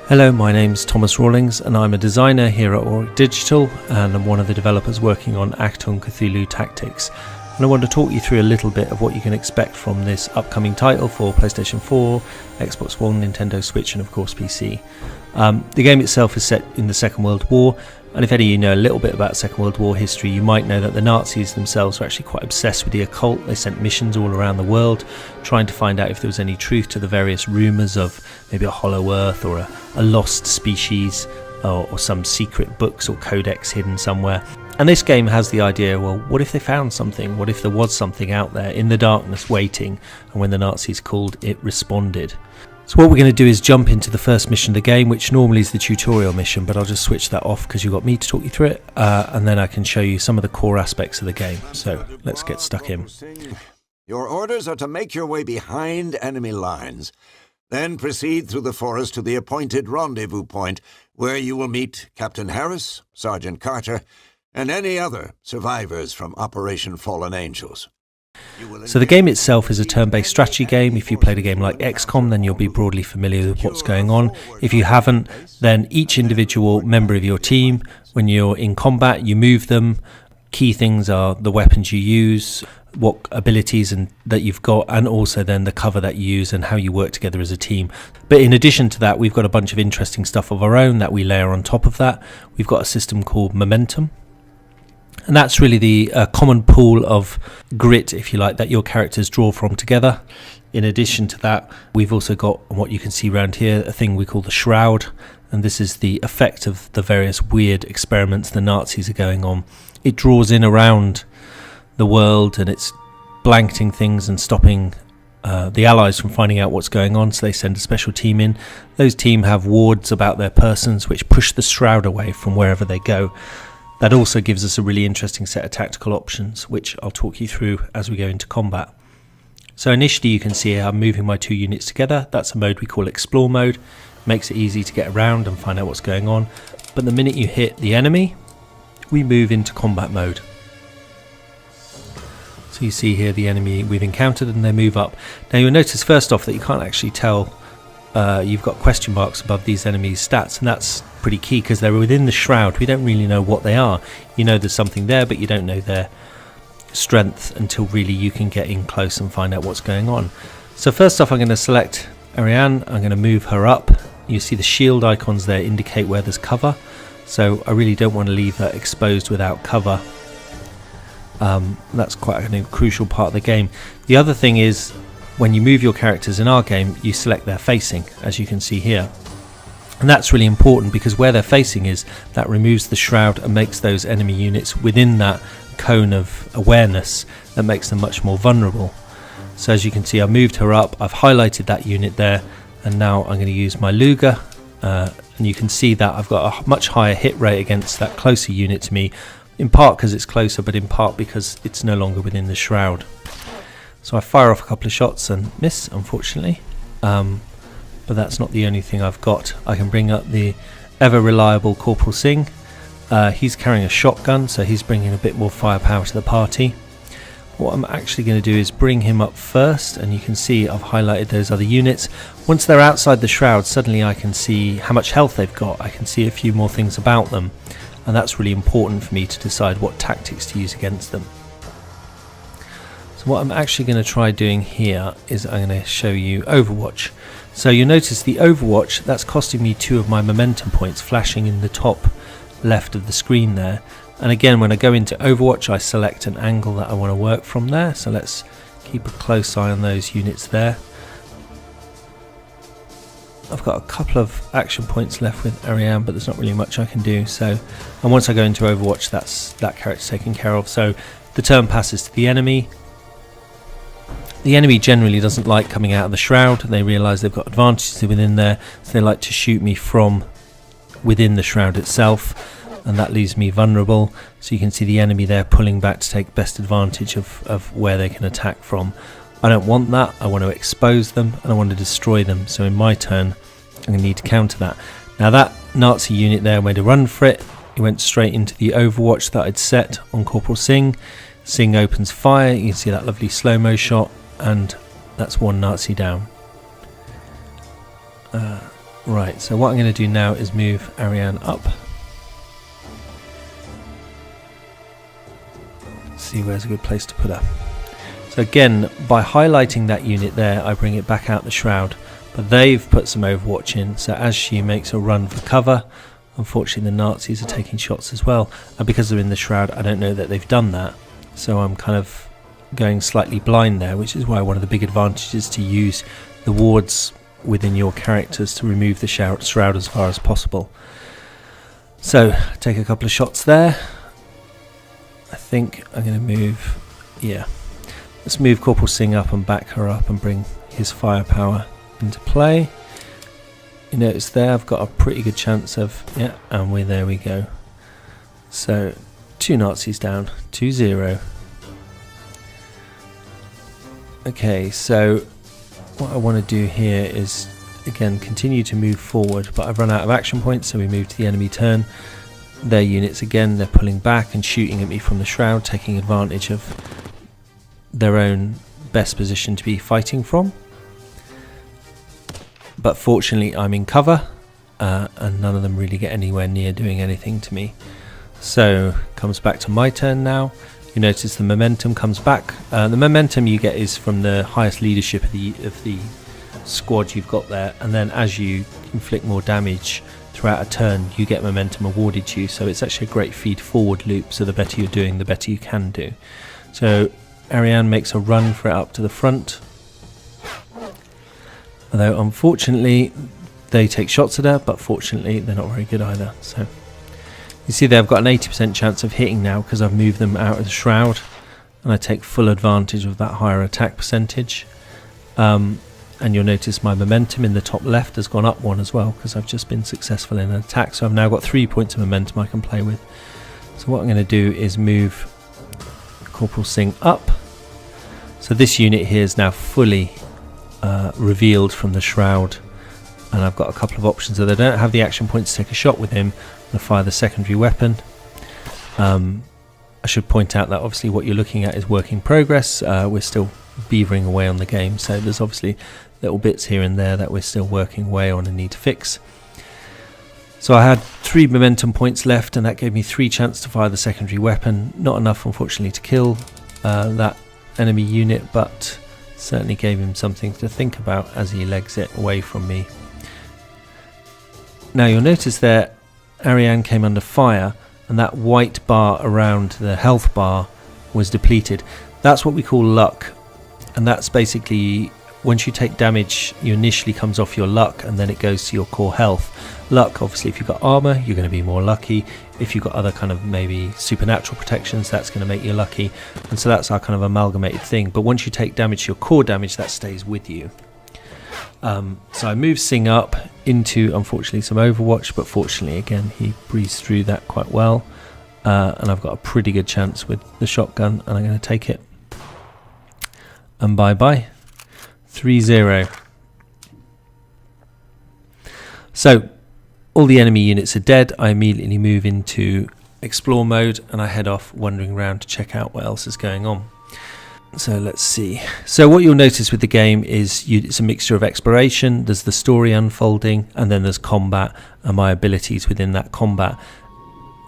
Hello, my name's Thomas Rawlings and I'm a designer here at Auric Digital, and I'm one of the developers working on Achtung, Cthulhu Tactics. And I want to talk you through a little bit of what you can expect from this upcoming title for PlayStation 4, Xbox One, Nintendo Switch and of course PC. The game itself is set in the Second World War, and if any of you know a little bit about Second World War history, you might know that the Nazis themselves were actually quite obsessed with the occult. They sent missions all around the world trying to find out if there was any truth to the various rumours of maybe a hollow earth or a lost species or some secret books or codex hidden somewhere. And this game has the idea, well, what if they found something? What if there was something out there in the darkness waiting, and when the Nazis called, it responded? So what we're going to do is jump into the first mission of the game, which normally is the tutorial mission, but I'll just switch that off because you've got me to talk you through it, and then I can show you some of the core aspects of the game. So let's get stuck in. Your orders are to make your way behind enemy lines, then proceed through the forest to the appointed rendezvous point, where you will meet Captain Harris, Sergeant Carter, and any other survivors from Operation Fallen Angels. So the game itself is a turn-based strategy game. If you played a game like XCOM, then you'll be broadly familiar with what's going on. If you haven't, then each individual member of your team, when you're in combat, you move them. Key things are the weapons you use, what abilities that you've got, and also then the cover that you use and how you work together as a team. But in addition to that, we've got a bunch of interesting stuff of our own that we layer on top of that. We've got a system called Momentum. And that's really the common pool of grit, if you like, that your characters draw from together. In addition to that, we've also got what you can see around here, a thing we call the Shroud. And this is the effect of the various weird experiments the Nazis are going on. It draws in around the world and it's blanketing things and stopping the Allies from finding out what's going on. So they send a special team in. Those team have wards about their persons which push the Shroud away from wherever they go. That also gives us a really interesting set of tactical options, which I'll talk you through as we go into combat. So initially you can see I'm moving my two units together. That's a mode we call Explore mode. Makes it easy to get around and find out what's going on. But the minute you hit the enemy, we move into combat mode. So you see here the enemy we've encountered and they move up. Now you'll notice first off that you can't actually tell, you've got question marks above these enemies' stats, and that's pretty key because they're within the Shroud. We don't really know what they are. You know there's something there, but you don't know their strength until really you can get in close and find out what's going on. So first off, I'm going to select Ariane. I'm going to move her up. You see the shield icons there indicate where there's cover, so I really don't want to leave her exposed without cover. That's quite a crucial part of the game. The other thing is, when you move your characters in our game, you select their facing, as you can see here. And that's really important because where they're facing that removes the Shroud and makes those enemy units within that cone of awareness that makes them much more vulnerable. So as you can see, I moved her up, I've highlighted that unit there, and now I'm going to use my Luger, and you can see that I've got a much higher hit rate against that closer unit to me, in part because it's closer, but in part because it's no longer within the Shroud. So I fire off a couple of shots and miss, unfortunately. But that's not the only thing I've got. I can bring up the ever reliable Corporal Singh. He's carrying a shotgun, so he's bringing a bit more firepower to the party. What I'm actually going to do is bring him up first, and you can see I've highlighted those other units. Once they're outside the Shroud, suddenly I can see how much health they've got. I can see a few more things about them, and that's really important for me to decide what tactics to use against them. So what I'm actually going to try doing here is I'm going to show you Overwatch. So you'll notice the Overwatch, that's costing me 2 of my momentum points flashing in the top left of the screen there. And again, when I go into Overwatch, I select an angle that I want to work from there. So let's keep a close eye on those units there. I've got a couple of action points left with Ariane, but there's not really much I can do. So, and once I go into Overwatch, that character's taken care of. So the turn passes to the enemy. The enemy generally doesn't like coming out of the Shroud. They realise they've got advantages within there, so they like to shoot me from within the Shroud itself, and that leaves me vulnerable. So you can see the enemy there pulling back to take best advantage of where they can attack from. I don't want that. I want to expose them and I want to destroy them. So in my turn, I'm going to need to counter that. Now that Nazi unit there made a run for it. He went straight into the Overwatch that I'd set on Corporal Singh. Singh opens fire. You can see that lovely slow-mo shot, and that's one Nazi down. Right, so what I'm going to do now is move Ariane up. See where's a good place to put her. So again, by highlighting that unit there, I bring it back out the shroud. But they've put some overwatch in, so as she makes a run for cover, unfortunately the Nazis are taking shots as well. And because they're in the shroud, I don't know that they've done that. So I'm kind of going slightly blind there, which is why one of the big advantages to use the wards within your characters to remove the shroud as far as possible. So take a couple of shots there. I think I'm going to move, yeah, let's move Corporal Singh up and back her up and bring his firepower into play. You notice there I've got a pretty good chance of, yeah, and there we go. So 2 Nazis down, 2-0. Okay, so what I want to do here is again continue to move forward, but I've run out of action points, so we move to the enemy turn. Their units again, they're pulling back and shooting at me from the shroud, taking advantage of their own best position to be fighting from. But fortunately I'm in cover, and none of them really get anywhere near doing anything to me. So comes back to my turn now. You notice the momentum comes back. The momentum you get is from the highest leadership of the squad you've got there, and then as you inflict more damage throughout a turn, you get momentum awarded to you. So it's actually a great feed forward loop, so the better you're doing, the better you can do. So Ariane makes a run for it up to the front, although unfortunately they take shots at her, but fortunately they're not very good either. So you see there I've got an 80% chance of hitting now because I've moved them out of the shroud, and I take full advantage of that higher attack percentage. And you'll notice my momentum in the top left has gone up 1 as well because I've just been successful in an attack. So I've now got 3 points of momentum I can play with. So what I'm going to do is move Corporal Singh up. So this unit here is now fully revealed from the shroud, and I've got a couple of options. So they don't have the action point to take a shot with him. I'm going to fire the secondary weapon. I should point out that obviously what you're looking at is work in progress. We're still beavering away on the game, so there's obviously little bits here and there that we're still working away on and need to fix. So I had 3 momentum points left, and that gave me 3 chances to fire the secondary weapon. Not enough, unfortunately, to kill that enemy unit, but certainly gave him something to think about as he legs it away from me. Now you'll notice there Ariane came under fire, and that white bar around the health bar was depleted. That's what we call luck, and that's basically once you take damage, you initially comes off your luck and then it goes to your core health. Luck, obviously, if you've got armor, you're going to be more lucky. If you've got other kind of maybe supernatural protections, that's going to make you lucky. And so that's our kind of amalgamated thing. But once you take damage, your core damage, that stays with you. So I moved Singh up into, unfortunately, some Overwatch, but fortunately, again, he breezed through that quite well. And I've got a pretty good chance with the shotgun, and I'm going to take it. And bye-bye. 3-0. So all the enemy units are dead. I immediately move into explore mode, and I head off wandering around to check out what else is going on. So let's see. So what you'll notice with the game is it's a mixture of exploration, there's the story unfolding, and then there's combat and my abilities within that combat.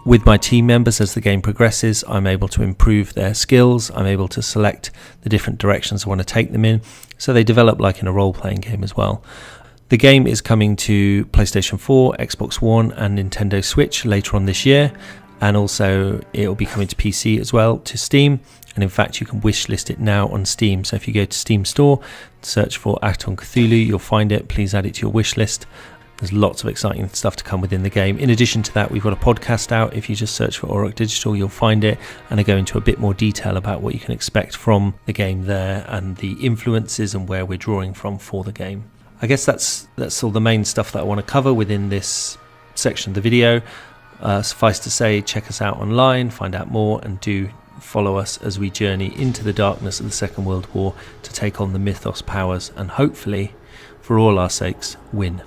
With my team members, as the game progresses, I'm able to improve their skills. I'm able to select the different directions I want to take them in. So they develop like in a role-playing game as well. The game is coming to PlayStation 4, Xbox One and Nintendo Switch later on this year. And also it'll be coming to PC as well, to Steam. And in fact, you can wishlist it now on Steam. So if you go to Steam Store, search for Achtung, Cthulhu, you'll find it. Please add it to your wish list. There's lots of exciting stuff to come within the game. In addition to that, we've got a podcast out. If you just search for Auroch Digital, you'll find it. And I go into a bit more detail about what you can expect from the game there and the influences and where we're drawing from for the game. I guess that's all the main stuff that I want to cover within this section of the video. Suffice to say, check us out online, find out more, and do follow us as we journey into the darkness of the Second World War to take on the Mythos powers and hopefully, for all our sakes, win.